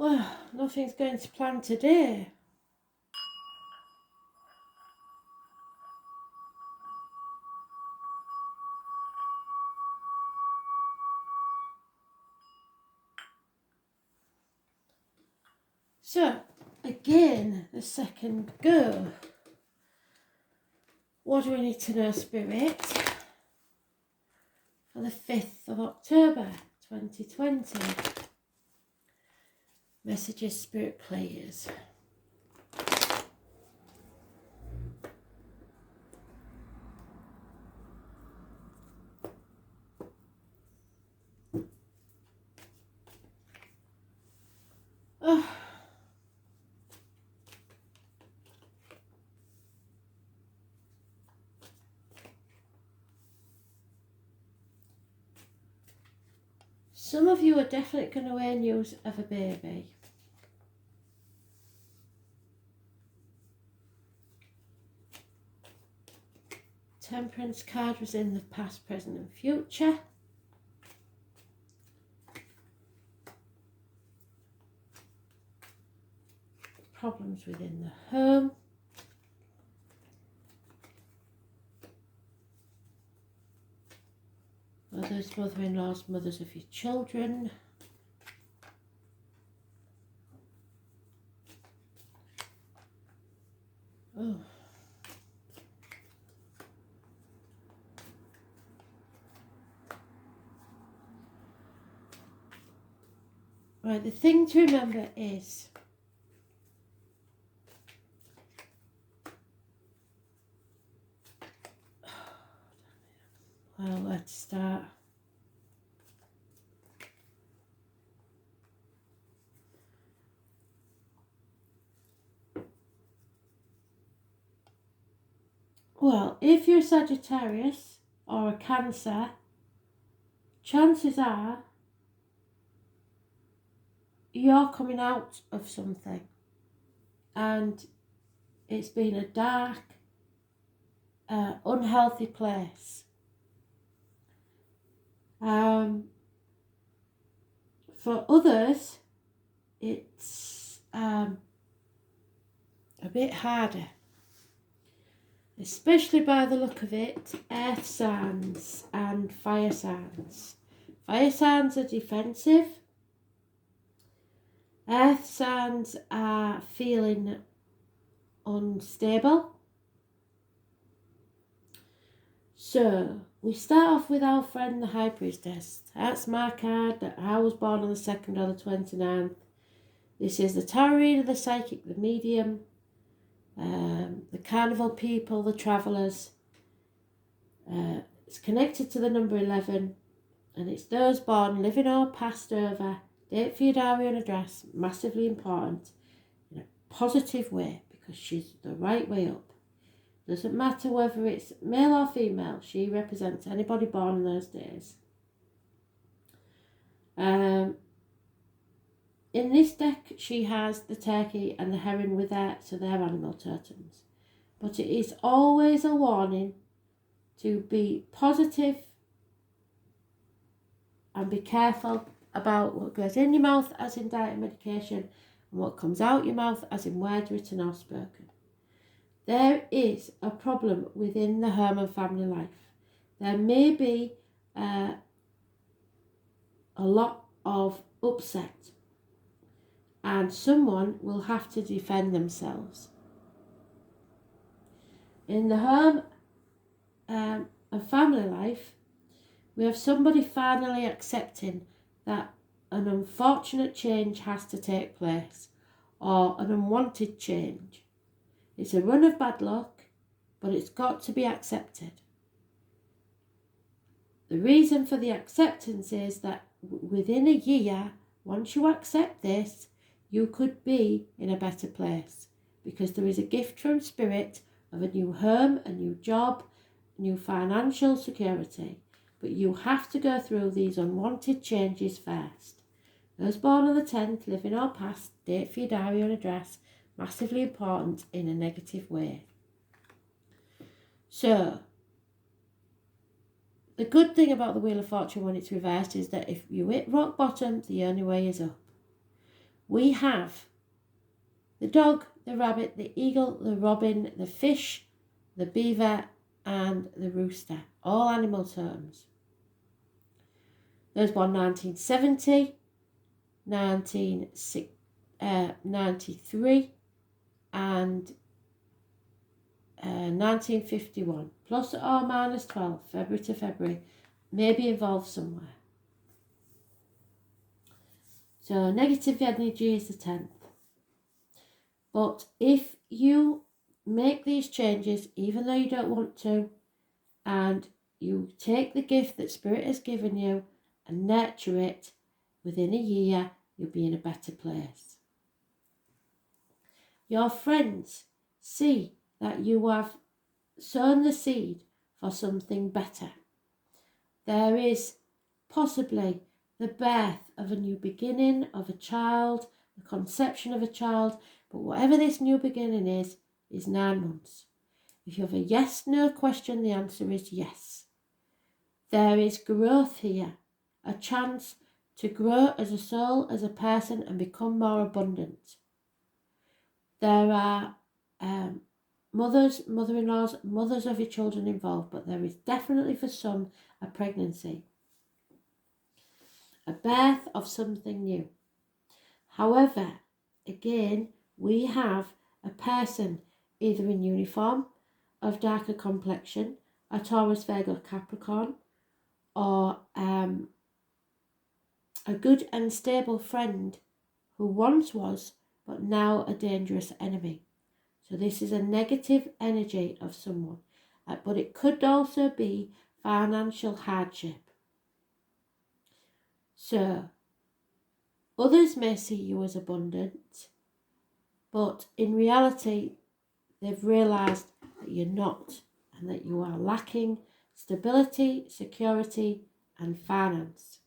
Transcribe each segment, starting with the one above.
Well, nothing's going to plan today. So, again, the second go. What do we need to know, Spirit, for the 5th of October 2020? Messages, Spirit, please. Oh. Some of you are definitely going to hear news of a baby. Temperance card was in the past, present and future. Problems within the home. Mothers, mother-in-laws, mothers of your children. Oh. Right, the thing to remember is well, let's start. Well, if you're a Sagittarius or a Cancer, chances are you're coming out of something and it's been a dark, unhealthy place. For others, it's a bit harder, especially by the look of it, earth signs and fire signs. Fire signs are defensive. Earth signs are feeling unstable. So, we start off with our friend the High Priestess. That's my card that I was born on the 2nd or the 29th. This is the tarot reader, the psychic, the medium, the carnival people, the travellers. It's connected to the number 11, and it's those born, living or passed over. Date for your diary and address, massively important, in a positive way, because she's the right way up. Doesn't matter whether it's male or female, she represents anybody born in those days. In this deck, she has the turkey and the heron with her, so they're animal totems. But it is always a warning to be positive and be careful about what goes in your mouth, as in diet and medication, and what comes out your mouth, as in words written or spoken. There is a problem within the home and family life. There may be a lot of upset, and someone will have to defend themselves. In the home and family life, we have somebody finally accepting that an unfortunate change has to take place, or an unwanted change. It's a run of bad luck, but it's got to be accepted. The reason for the acceptance is that within a year, once you accept this, you could be in a better place, because there is a gift from Spirit of a new home, a new job, new financial security. But you have to go through these unwanted changes first. Those born on the 10th, living or past, date for your diary and address, massively important in a negative way. So, the good thing about the Wheel of Fortune when it's reversed is that if you hit rock bottom, the only way is up. we have the dog, the rabbit, the eagle, the robin, the fish, the beaver, and the rooster, all animal terms. Those born 1970, 1993, and 1951, plus or minus 12, February to February, may be involved somewhere. So negative energy is the 10th. But if you make these changes, even though you don't want to, and you take the gift that Spirit has given you and nurture it, within a year, you'll be in a better place. Your friends see that you have sown the seed for something better. There is possibly the birth of a new beginning of a child, the conception of a child, but whatever this new beginning is 9 months. If you have a yes/no question, the answer is yes. There is growth here, a chance to grow as a soul, as a person, and become more abundant. There are mothers, mother-in-laws, mothers of your children involved, but there is definitely for some a pregnancy, a birth of something new. However, again, we have a person either in uniform, of darker complexion, a Taurus, Virgo, Capricorn, or a good and stable friend who once was, but now a dangerous enemy. So this is a negative energy of someone, but it could also be financial hardship. So others may see you as abundant, but in reality, they've realised that you're not, and that you are lacking stability, security, and finance.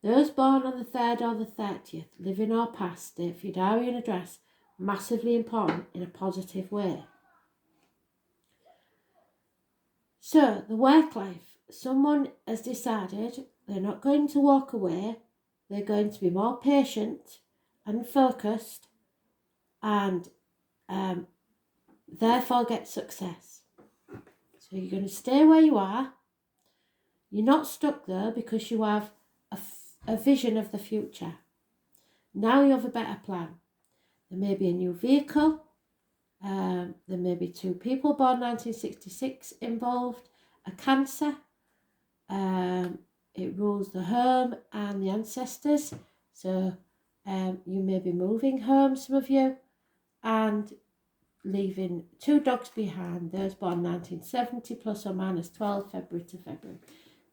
Those born on the 3rd or the 30th, living or past, date for your diary and address, massively important in a positive way. So, the work life. Someone has decided they're not going to walk away, they're going to be more patient and focused, and therefore get success. So you're going to stay where you are. You're not stuck there because you have a vision of the future. Now you have a better plan. There may be a new vehicle. There may be 2 people born 1966 involved. A cancer. It rules the home and the ancestors. So you may be moving home, some of you, and leaving 2 dogs behind. Those born 1970 plus or minus 12, February to February.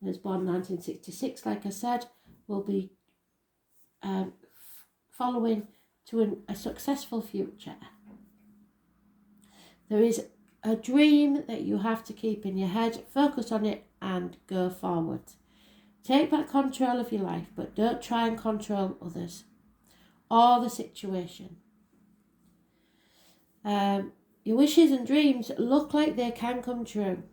Those born 1966, like I said, will be following to a successful future. There is a dream that you have to keep in your head, focus on it and go forward. Take back control of your life, but don't try and control others or the situation. Your wishes and dreams look like they can come true.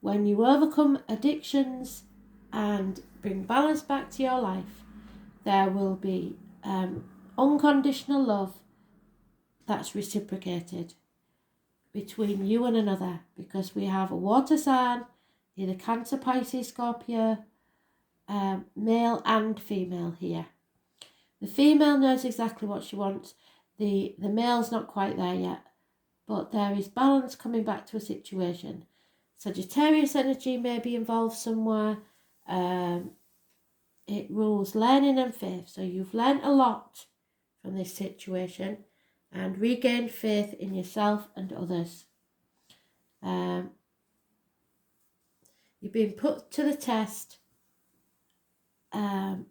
When you overcome addictions and bring balance back to your life, there will be unconditional love that's reciprocated between you and another, because we have a water sign, either Cancer, Pisces, Scorpio, male and female here. The female knows exactly what she wants. The male's not quite there yet, but there is balance coming back to a situation. Sagittarius energy may be involved somewhere. It rules learning and faith. So you've learned a lot from this situation and regained faith in yourself and others. You've been put to the test, like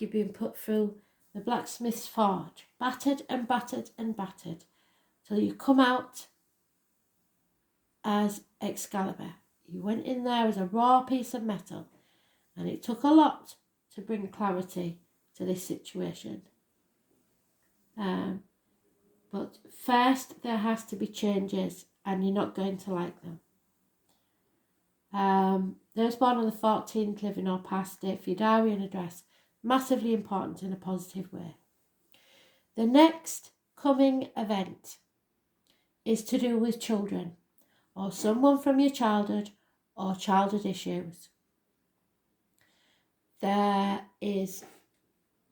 you've been put through the blacksmith's forge, battered and battered and battered, till you come out as Excalibur. You went in there as a raw piece of metal, and it took a lot to bring clarity to this situation. But first there has to be changes, and you're not going to like them. Those born on the 14th, living or past, date for your diary and address, massively important in a positive way. The next coming event is to do with children or someone from your childhood or childhood issues. There is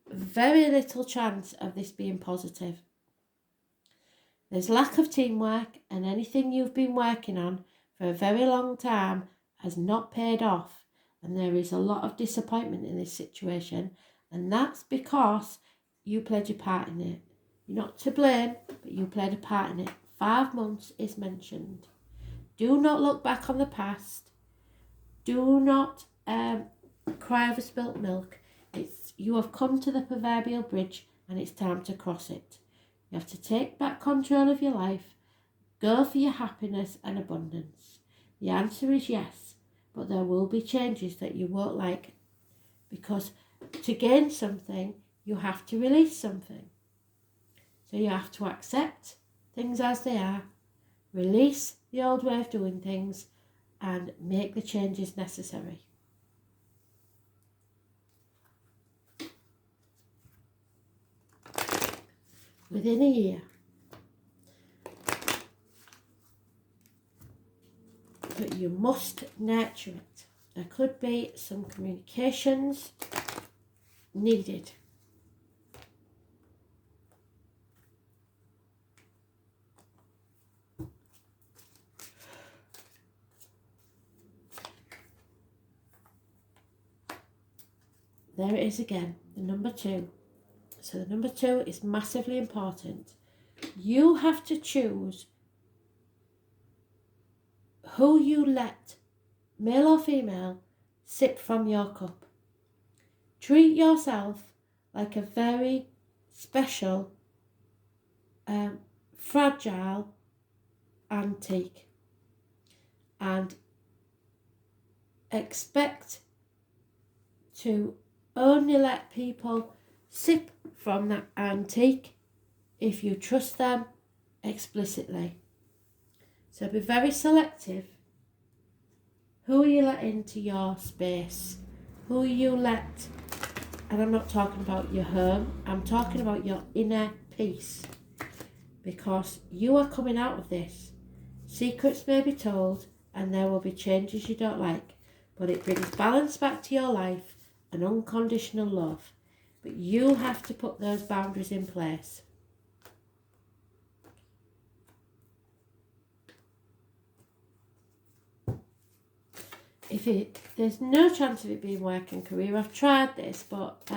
very little chance of this being positive. There's lack of teamwork, and anything you've been working on for a very long time has not paid off, and there is a lot of disappointment in this situation, and that's because you played your part in it. You're not to blame, but you played a part in it. 5 months is mentioned. Do not look back on the past. Do not cry over spilt milk. You have come to the proverbial bridge, and it's time to cross it. You have to take back control of your life. Go for your happiness and abundance. The answer is yes, but there will be changes that you won't like, because to gain something, you have to release something. So you have to accept things as they are, release the old way of doing things, and make the changes necessary. Within a year. But you must nurture it. There could be some communications needed. There it is again, the number 2. So the number 2 is massively important. You have to choose who you let, male or female, sip from your cup. Treat yourself like a very special, fragile antique, and expect to only let people sip from that antique if you trust them explicitly. So be very selective. Who you let into your space, who you let, and I'm not talking about your home, I'm talking about your inner peace, because you are coming out of this. Secrets may be told, and there will be changes you don't like, but it brings balance back to your life and unconditional love. But you have to put those boundaries in place. There's no chance of it being work and career. I've tried this, but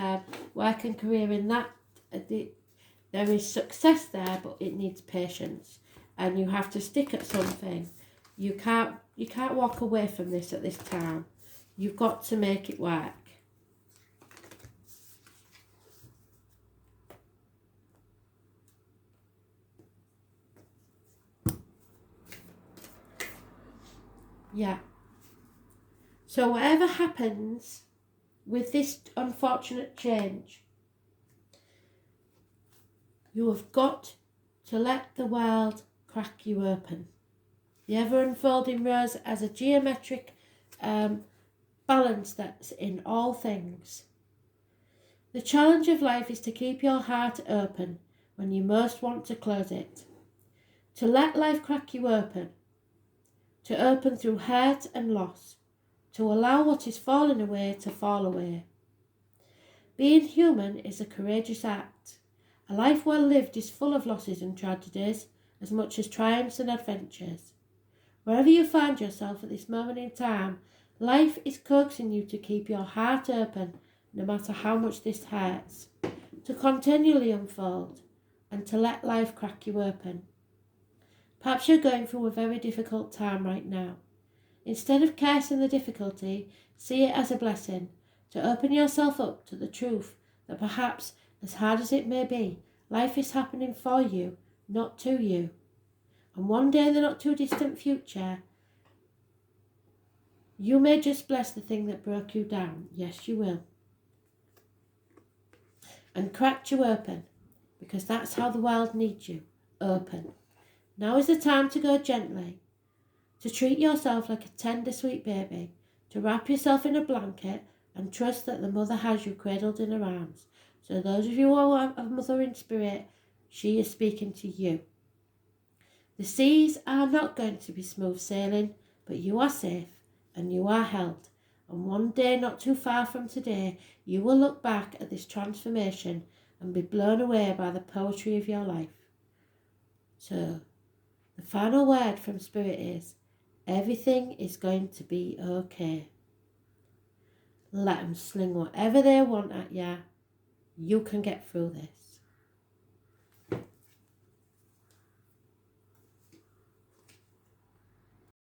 work and career in that, there is success there, but it needs patience, and you have to stick at something. You can't walk away from this at this time. You've got to make it work. Yeah. So whatever happens with this unfortunate change, you have got to let the world crack you open. The ever-unfolding rose as a geometric balance that's in all things. The challenge of life is to keep your heart open when you most want to close it. To let life crack you open. To open through hurt and loss. To allow what is falling away to fall away. Being human is a courageous act. A life well lived is full of losses and tragedies, as much as triumphs and adventures. Wherever you find yourself at this moment in time, life is coaxing you to keep your heart open, no matter how much this hurts, to continually unfold, and to let life crack you open. Perhaps you're going through a very difficult time right now. Instead of cursing the difficulty, see it as a blessing, to open yourself up to the truth that perhaps, as hard as it may be, life is happening for you, not to you. And one day in the not too distant future, you may just bless the thing that broke you down. Yes, you will. And cracked you open, because that's how the world needs you, open. Now is the time to go gently, to treat yourself like a tender, sweet baby, to wrap yourself in a blanket, and trust that the mother has you cradled in her arms. So those of you who are a mother in spirit, she is speaking to you. The seas are not going to be smooth sailing, but you are safe and you are held. And one day, not too far from today, you will look back at this transformation and be blown away by the poetry of your life. So, the final word from Spirit is, everything is going to be okay. Let them sling whatever they want at you. You can get through this.